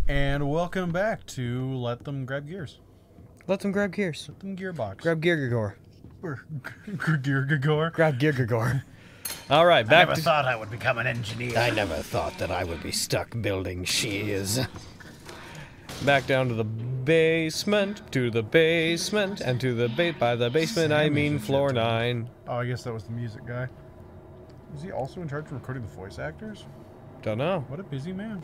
And welcome back to Let Them Grab Gears. Let them grab gears. Let Them Gearbox. Grab Geargagor. Geargagor. Grab Geargagor. All right, back I never to... thought I would become an engineer. I never thought that I would be stuck building shears. Back down to the basement, and to the by the basement I mean floor 9. Oh, I guess that was the music guy. Is he also in charge of recording the voice actors? Don't know. What a busy man.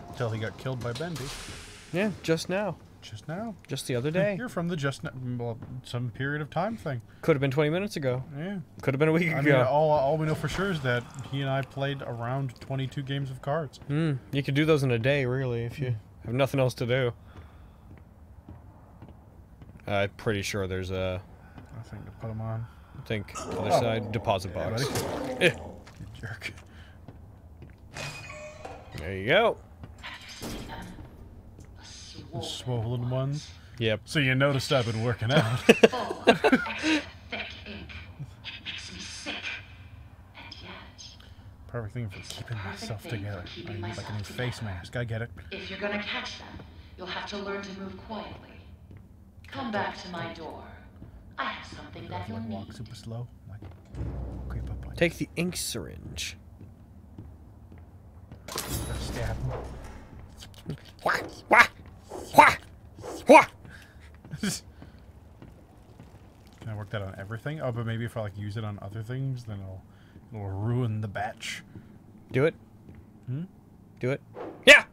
Until he got killed by Bendy. Yeah, just now. Just now. Just the other day. You're from the just now, well, some period of time thing. Could have been 20 minutes ago. Yeah. Could have been a week I ago. mean, all we know for sure is that he and I played around 22 games of cards. You could do those in a day, really, if you have nothing else to do. I'm pretty sure there's a... I think to put them on. I think other side, deposit box. Buddy. Eh. You jerk. There you go. The swollen ones. Yep. So you noticed I've been working out. Thick ink. Makes me sick. And yet, Perfect thing for keeping myself together. I need like a new face mask. I get it. if you're gonna catch them, you'll have to learn to move quietly. Come back to my door. I have something that you'll Like walk need. super slow. Like creep up like Take the ink syringe. stab him. Wah! Wah! Wah! Wah! Can I work that on everything? Oh, but maybe if I like use it on other things, then it'll ruin the batch. Do it. Hmm? Do it. Yeah!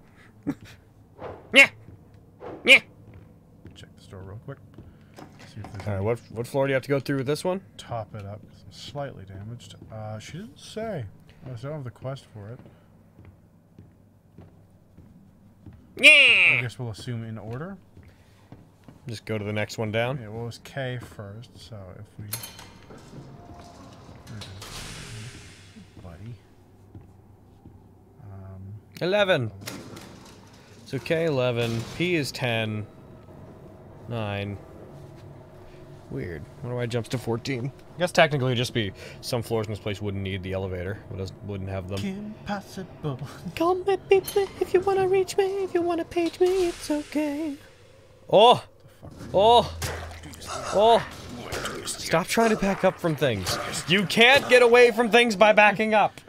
Yeah! Yeah! Check the store real quick. See if there's Alright, any what floor do you have to go through with this one? top it up. 'Cause I'm slightly damaged. She didn't say. I don't have the quest for it. I Yeah! guess we'll assume in order. Just go to the next one down. Yeah, well, it was K first, so if we... Buddy. 11. So K11. P is 10. 9. Weird. Wonder why it jumps to 14. I guess technically it'd just be some floors in this place wouldn't need the elevator. Wouldn't have them. Impossible. Call me, baby, if you wanna reach me, if you wanna page me, it's okay. Oh! Oh! Oh! Stop trying to back up from things. You can't get away from things by backing up.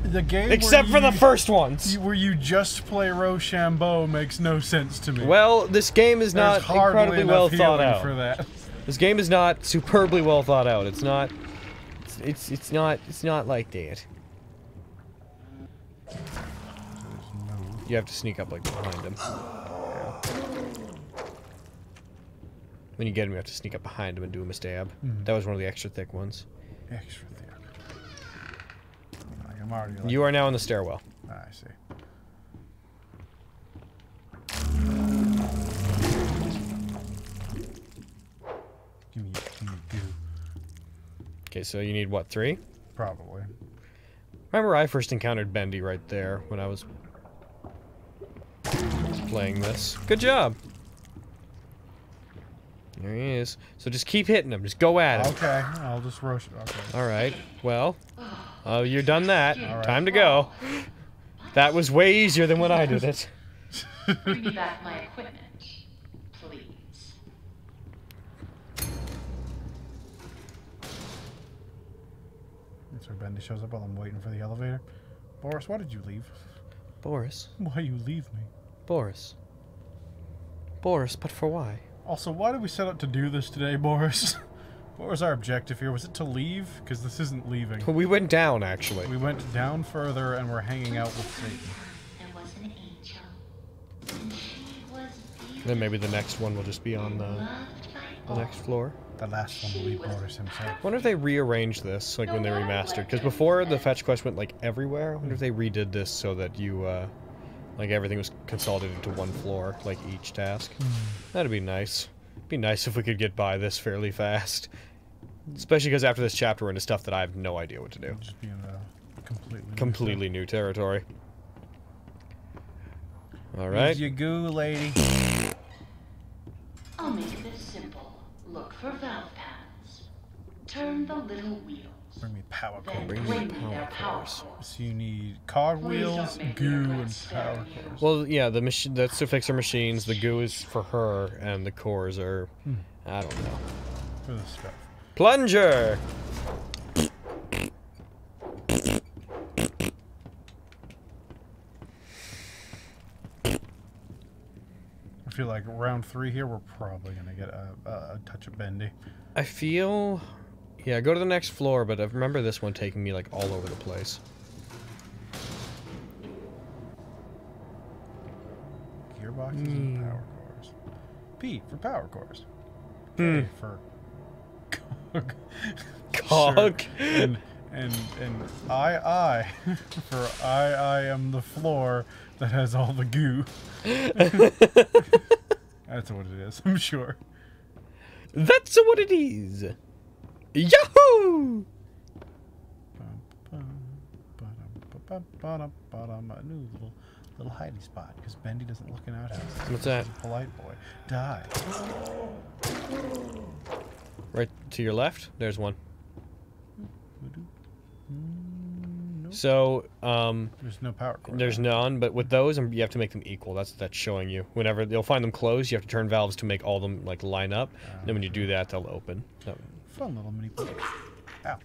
The game Except for the first ones. where you just play Rochambeau makes no sense to me. Well, this game is not There's hardly incredibly enough well thought healing out. for that. This game is not superbly well thought out. It's not. It's not like that. You have to sneak up like behind him. Yeah. When you get him, you have to sneak up behind him and do him a stab. That was one of the extra thick ones. Extra thick. I'm already like, You are now in the stairwell. I see. Give me goo. Okay, so you need what, 3? Probably. Remember I first encountered Bendy right there when I was playing this. Good job. There he is. So just keep hitting him. Just go at him. Okay, I'll just rush it. Okay. Alright, well, you're done that. All right. Time to go. That was way easier than when I did it. Bring me back my equipment, please. That's where Bendy shows up while I'm waiting for the elevator. Boris, why did you leave? Boris. Why you leave me? Boris. Boris, but for why? Also, why did we set out to do this today, Boris? What was our objective here? Was it to leave? Because this isn't leaving. We went down, actually. We went down further and we're hanging out with Satan. There was an angel, and she was beautiful. Then maybe the next one will just be on the next floor. The last one will be Boris himself. I wonder if they rearranged this, like when they remastered. Because before the fetch quest went like everywhere. I wonder if they redid this so that you, like everything was consolidated into one floor, like each task. That'd be nice. It'd be nice if we could get by this fairly fast. Especially because after this chapter we're into stuff that I have no idea what to do. Just being a Completely new territory. Here's Alright. your goo, lady. I'll make this simple. Look for valve pads. Turn the little wheels. Bring me power Then cores. Bring me bring me power their power cores. cores. So you need cogwheels, Please don't make goo, me and stare power at you. cores. Well, yeah, the machine that's to fix her machines. The goo is for her, and the cores are, I don't know. For the stuff. Plunger. I feel like round 3 here, we're probably gonna get a touch of bendy. I feel, yeah. Go to the next floor, but I remember this one taking me like all over the place. Gearboxes and power cores. P for power cores. K for Cog. Sure. And I for I am the floor that has all the goo. That's what it is, I'm sure. That's what it is. Yahoo! A new little hiding spot because Bendy doesn't look in outhouses. What's that? He's a polite boy. Die. Right to your left. There's one. Nope. So, There's no power cord. there's none, but with those, you have to make them equal. That's showing you. Whenever you'll find them closed, you have to turn valves to make all of them like line up. Then when you do that, they'll open. So, Fun little mini boat. Ow.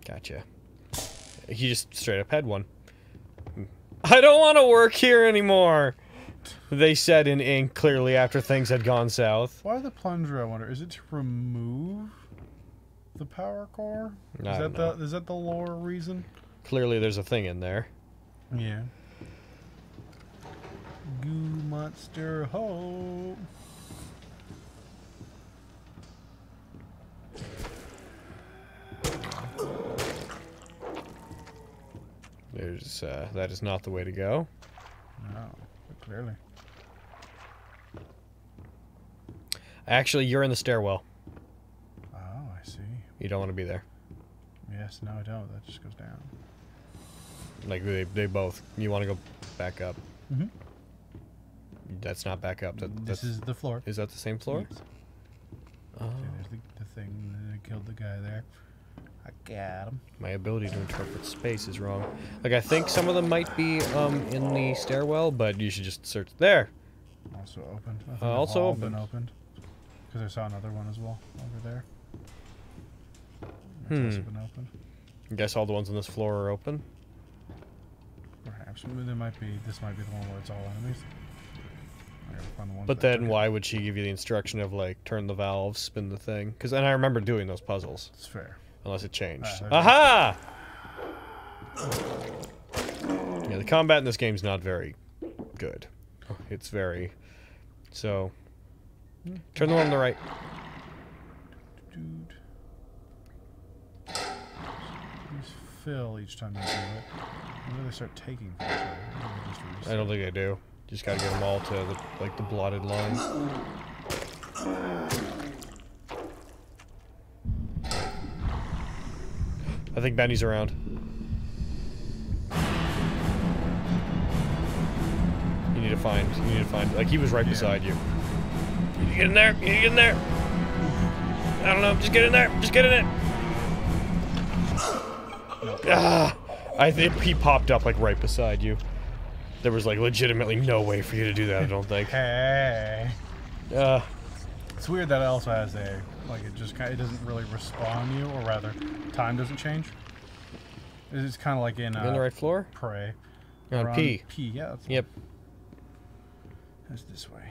gotcha. He just straight up had one. I don't want to work here anymore. They said in ink clearly after things had gone south. Why the plunger, I wonder? Is it to remove the power core? I don't know. Is that the lore reason? Clearly there's a thing in there. Yeah. Goo monster ho. There's that is not the way to go. No, clearly. Actually, you're in the stairwell. Oh, I see. You don't want to be there. Yes, no, I don't. That just goes down. Like they both. You want to go back up. Mm-hmm. That's not back up. This is the floor. Is that the same floor? Yes. Oh. See, there's the thing that killed the guy there. I got him. My ability to interpret space is wrong. Like I think some of them might be in the stairwell, but you should just search there. Also opened. I think Also they've all opened. been opened. Because I saw another one as well over there. That's also been opened. I guess all the ones on this floor are open. Perhaps there might be. This might be the one where it's all enemies. I gotta find the ones But that then took it. why would she give you the instruction of like turn the valve, spin the thing? Because then I remember doing those puzzles. It's fair. Unless it changed. there's Aha! Yeah, the combat in this game's not very good. It's very... So... Turn the one on the right. Dude. Use fill each time you do it. When do they start taking from each other? Or do they just reset? I don't think I do. Just gotta get them all to the, like the blotted line. I think Bendy's around. You need to find, like he was right beside you. You need to get in there, you need to get in there. I don't know, just get in there, just get in it. Ah, I think he popped up like right beside you. There was like legitimately no way for you to do that, I don't think. Hey. Uh, It's weird that it also has a, like, it just kind of, it doesn't really respawn you, or rather, time doesn't change. It's kind of like in, you on the right floor? Prey. You're Or on P. P, yeah. That's Yep. That's this way.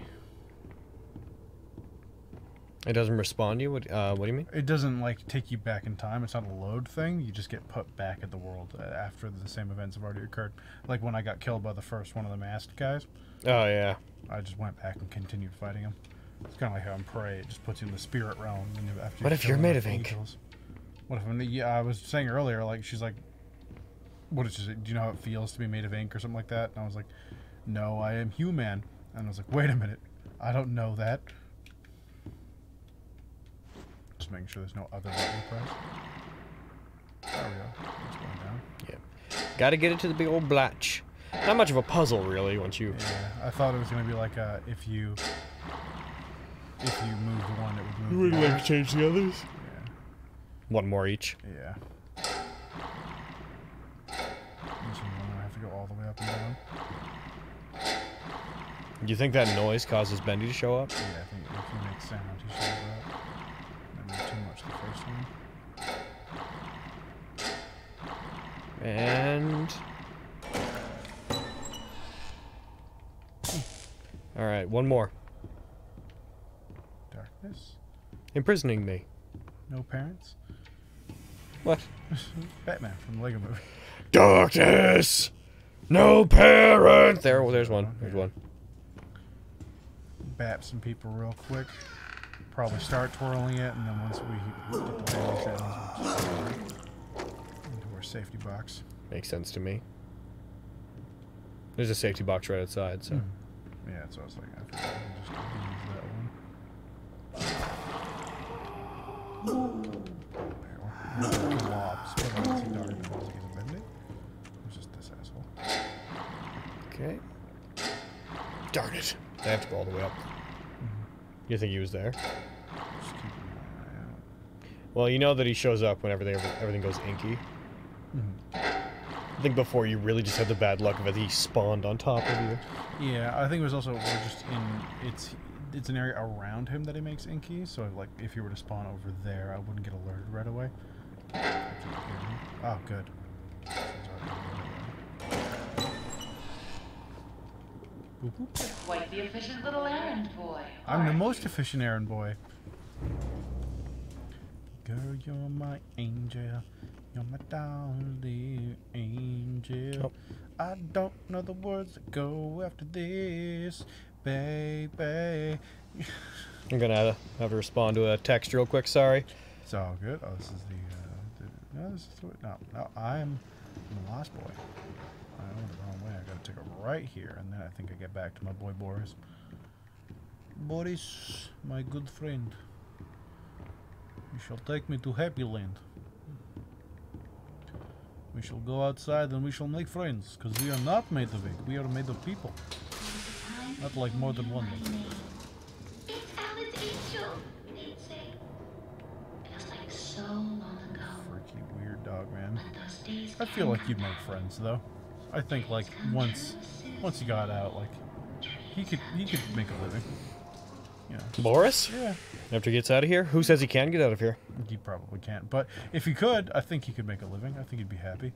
It doesn't respond to you? What do you mean? It doesn't, like, take you back in time. It's not a load thing. You just get put back at the world after the same events have already occurred. Like when I got killed by the first one of the masked guys, Oh, yeah. I just went back and continued fighting him. It's kind of like how in Prey, it just puts you in the spirit realm. And after you What if kill you're made enough of ink? eagles. What if I'm... Yeah, I was saying earlier, like, she's like, what is it? Do you know how it feels to be made of ink or something like that? And I was like, no, I am human. And I was like, wait a minute. I don't know that. Just making sure there's no other button to press. There we go. It's going down. Yeah. Gotta get it to the big old blatch. Not much of a puzzle, really, once you... Yeah, I thought it was going to be like if you if you move the one, it would move. You would the like other. to change the others? Yeah. One more each. Yeah. This one, I have to go all the way up and down. Do you think that noise causes Bendy to show up? Yeah, I think if you make sound, he shows up. Maybe too much the first one. And... Alright, one more. Darkness. Imprisoning me. No parents. What? Batman from the Lego Movie. Darkness! No parent! There's one. There's one. Bat some people real quick. Probably start twirling it, and then once we get the Bendy settings, we'll just into our safety box. Makes sense to me. There's a safety box right outside, so... Yeah, that's what I was like. I figured I can just use that one. There we go. Globs, but I don't see darkness. Was it a Bendy? It was just this asshole. Okay. Darn it. I have to go all the way up. You think he was there? Just keeping my eye out. Well, you know that he shows up whenever everything goes inky. I think before you really just had the bad luck of it, he spawned on top of you. Yeah, I think it was also we're just in it's an area around him that he makes inky. So like if you were to spawn over there, I wouldn't get alerted right away. Oh, good. Boop, boop. Quite the efficient little errand boy. I'm the most efficient errand boy. Girl, you're my angel. You're my darling angel. Oh. I don't know the words that go after this, baby. I'm gonna have to respond to a text real quick, sorry. It's all good. Oh, this is no, this is no, I'm the lost boy. I went the wrong way. I gotta take a right here, and then I think I get back to my boy Boris. Boris, my good friend. You shall take me to Happy Land. We shall go outside and we shall make friends, because we are not made of it. We are made of people. Not like more than one. It's Alice Angel, they'd say. Feels like so long ago. Freaky weird dog, man. But those days I feel like you'd make friends, though. I think like once you got out, like he could make a living. You know. Boris? Yeah. After he gets out of here? Who says he can get out of here? He probably can't, but if he could, I think he could make a living. I think he'd be happy.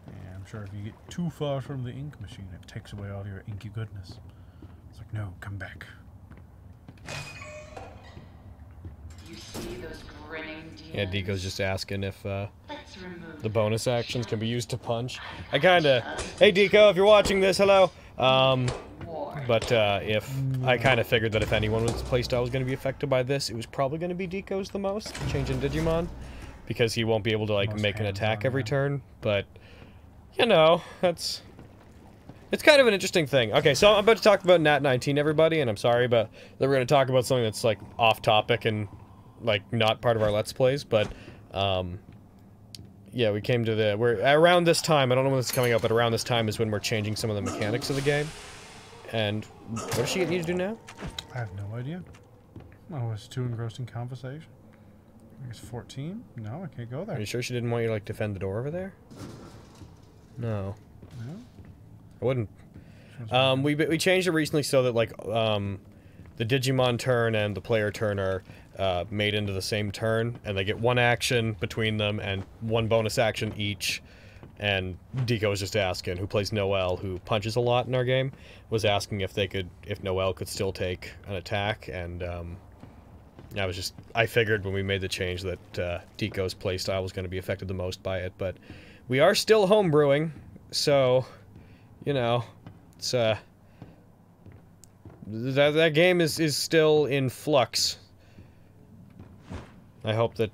Yeah, I'm sure if you get too far from the ink machine, it takes away all your inky goodness. It's like, no, come back. You see those grinning demons? Yeah, Deco's just asking if Let's remove the bonus actions can be used to punch. I kinda... Hey Deco, if you're watching this, hello! But if... I kinda figured that if anyone's playstyle was gonna be affected by this, it was probably gonna be Deco's the most, changing Digimon. Because he won't be able to, like, Most make an attack hands-on, every yeah. turn. But, you know, that's... It's kind of an interesting thing. Okay, so I'm about to talk about Nat 19, everybody, and I'm sorry, but we're gonna talk about something that's, like, off topic and... like not part of our Let's Plays, but yeah, we came to the around this time, I don't know when this is coming up, but around this time is when we're changing some of the mechanics of the game. And what does she need to do now? I have no idea. I was too engrossed in conversation. I guess 14? No, I can't go Are there. you sure she didn't want you to like defend the door over there? No. No? I wouldn't. We changed it recently so that like the Digimon turn and the player turn are made into the same turn, and they get one action between them and one bonus action each. And Deco was just asking, who plays Noelle, who punches a lot in our game, was asking if Noelle could still take an attack, and I figured when we made the change that Deco's playstyle was going to be affected the most by it, but we are still homebrewing, so, you know, it's, that game is still in flux. I hope that,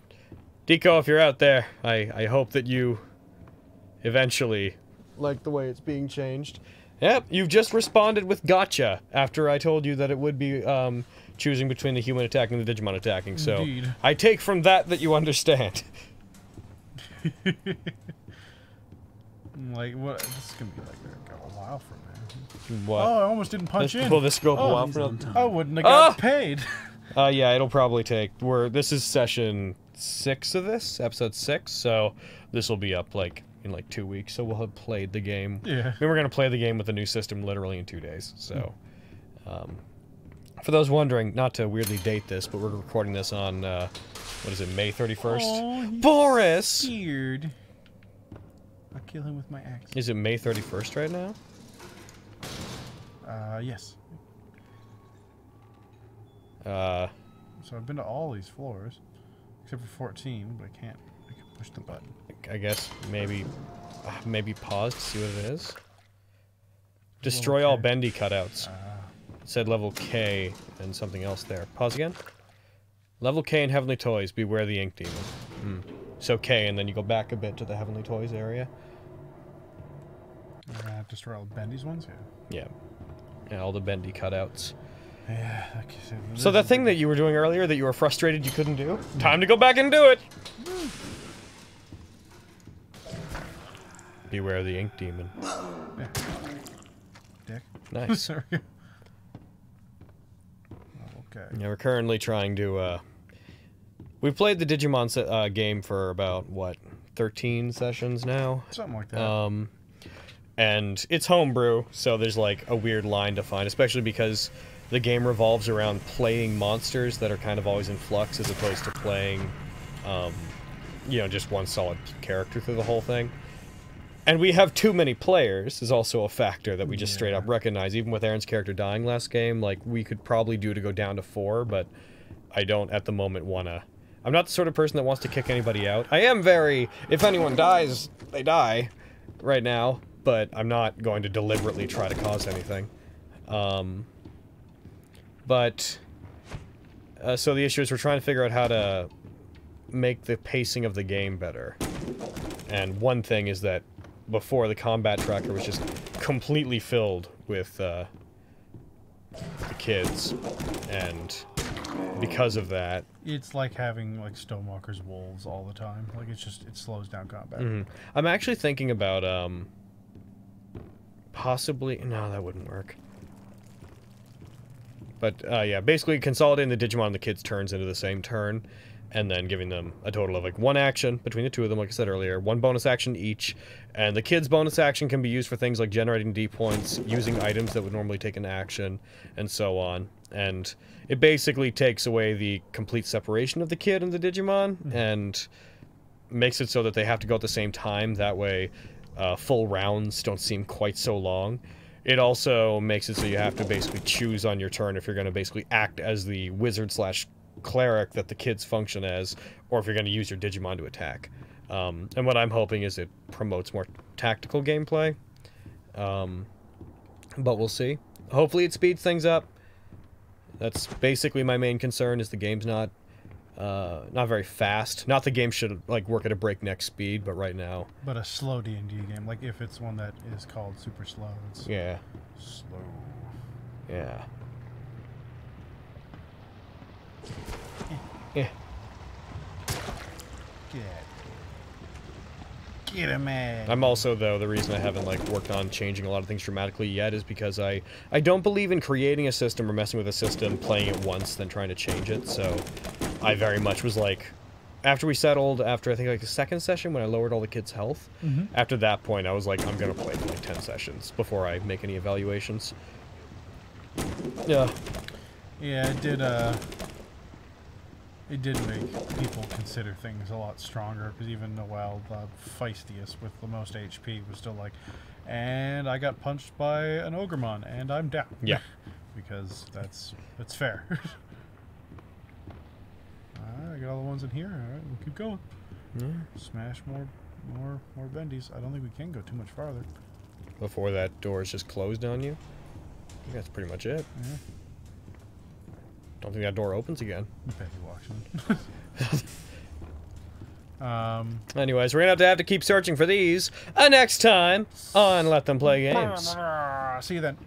Deco, if you're out there, I hope that you eventually like the way it's being changed. Yep, you've just responded with gotcha after I told you that it would be choosing between the human attacking and the Digimon attacking, so Indeed. I take from that you understand. Like, what? This is gonna be like a while from now. What? Oh, I almost didn't punch in. Will this go Oh, a while from now? I wouldn't have got paid. Yeah, it'll probably take. This is session 6 of this, episode 6. So this will be up like in like 2 weeks. So we'll have played the game. Yeah. I mean, we're gonna play the game with the new system literally in 2 days. So, for those wondering, not to weirdly date this, but we're recording this on what is it, May 31st? Oh, he's Boris. scared. I'll kill him with my axe. Is it May 31st right now? Yes. So I've been to all these floors, except for 14, but I can push the button. I guess maybe pause to see what it is. Destroy all Bendy cutouts. It said level K and something else there. Pause again. Level K in Heavenly Toys. Beware the Ink Demon. So K, and then you go back a bit to the Heavenly Toys area. Destroy all Bendy's ones, Yeah. Yeah, all the Bendy cutouts. Yeah. Okay, So that thing that you were doing earlier that you were frustrated you couldn't do, time to go back and do it! Beware the Ink Demon. Yeah. Dick. Nice. There we go. Okay. Yeah, we're currently trying to, we've played the Digimon game for about, what, 13 sessions now? Something like that. And it's homebrew, so there's like a weird line to find, especially because the game revolves around playing monsters that are kind of always in flux as opposed to playing, you know, just one solid character through the whole thing. And we have too many players is also a factor that we just straight up recognize. Even with Aaron's character dying last game, like, we could probably do to go down to 4, but I don't at the moment want to... I'm not the sort of person that wants to kick anybody out. I am very... If anyone dies, they die right now, but I'm not going to deliberately try to cause anything. So the issue is we're trying to figure out how to make the pacing of the game better. And one thing is that before, the combat tracker was just completely filled with the kids, and because of that... It's like having, like, Stonewalker's Wolves all the time. Like, it's just, it slows down combat. I'm actually thinking about, possibly... No, that wouldn't work. But, yeah, basically consolidating the Digimon and the kids' turns into the same turn, and then giving them a total of, like, 1 action between the two of them, like I said earlier, 1 bonus action each, and the kids' bonus action can be used for things like generating D points, using items that would normally take an action, and so on. And it basically takes away the complete separation of the kid and the Digimon, and makes it so that they have to go at the same time. That way, full rounds don't seem quite so long. It also makes it so you have to basically choose on your turn if you're going to basically act as the wizard slash cleric that the kids function as, or if you're going to use your Digimon to attack. And what I'm hoping is it promotes more tactical gameplay. But we'll see. Hopefully it speeds things up. That's basically my main concern, is the game's not very fast. Not the game should, like, work at a breakneck speed, but right now... But a slow D&D game, like, if it's one that is called super slow, it's slow. Yeah. Yeah. Get him, man. I'm also, though, the reason I haven't, like, worked on changing a lot of things dramatically yet is because I don't believe in creating a system or messing with a system, playing it once, then trying to change it. So I very much was like, after we settled, after I think, like, the 2nd session when I lowered all the kids' health, after that point I was like, I'm gonna play for, like, 10 sessions before I make any evaluations. Yeah. Yeah, it did make people consider things a lot stronger, because even Noelle, the feistiest with the most HP, was still like, and I got punched by an Ogremon, and I'm down. Yeah. Because that's fair. Alright, I got all the ones in here. Alright, we'll keep going. Smash more bendies. I don't think we can go too much farther. Before that door is just closed on you? I think that's pretty much it. Yeah. Don't think that door opens again. Bendy walks in. Anyways, we're gonna have to keep searching for these next time on Let Them Play Games. See you then.